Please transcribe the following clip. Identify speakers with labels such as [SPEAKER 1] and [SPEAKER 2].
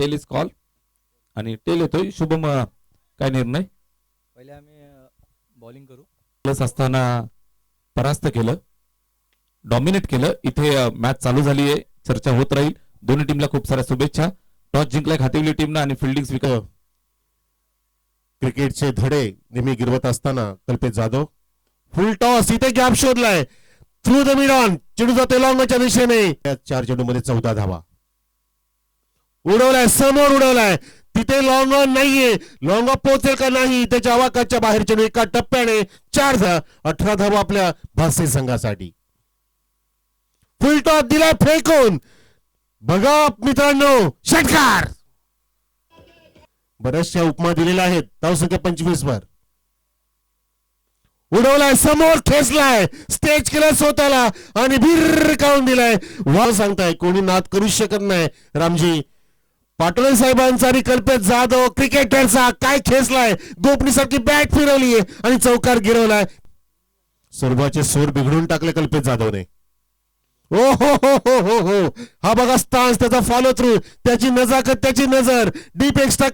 [SPEAKER 1] Tail is call आणि tail येतोय. शुभम काय निर्णय?
[SPEAKER 2] पहिले आम्ही बॉलिंग करू.
[SPEAKER 1] प्लस असताना परास्त केलं, डॉमिनेट केलं. इथे मॅच चालू झाली आहे, चर्चा होत राहील. दोन्ही टीमला खूप साऱ्या शुभेच्छा. टॉस जिंकलाय खातिवली टीमनं आणि फिल्डिंग स्वीकार.
[SPEAKER 3] क्रिकेटचे धडे नेहमी गिरवत असताना कल्पेश जाधव फुल टॉस, इथे गॅप शोधलाय, थ्रू द मिड ऑन, चेंडू जाते लॉंगच्या दिशेने. 4 चेंडूमध्ये 14 धावा. उडवलाय, समोर उडवलाय, तिथे लॉंग ऑन नाहीये. लॉंग ऑफ पोहोचेल का नाही त्याच्या आवाकाच्या बाहेर चेंडू एका टप्प्याने 18 धावा आपल्या भासे संघासाठी. फुल टॉस दिला फेकून, बघा मित्रांनो, षटकार. बऱ्याचशा उपमा दिलेल्या आहेत धावसंख्या 25 वर. उडवलाय, समोर खेचलाय, स्टेज केलं स्वतःला आणि भिरकावून दिलाय. वा सांगताय, कोणी नाद करू शकत नाही. रामजी पाटोळे साहेबांचा आणि कल्पेश जाधव क्रिकेटरचा काय खेचलाय, गोपनीसारखी बॅट फिरवलीये आणि चौकार गिरवलाय. सर्वाचे सूर बिघडून टाकले कल्पेश जाधवने. ओ हो हो हो हो हो, हा बघा स्टान्स, त्याचा फॉलो थ्रू, त्याची नजाकत, त्याची नजर, डीप एक्स्ट्रा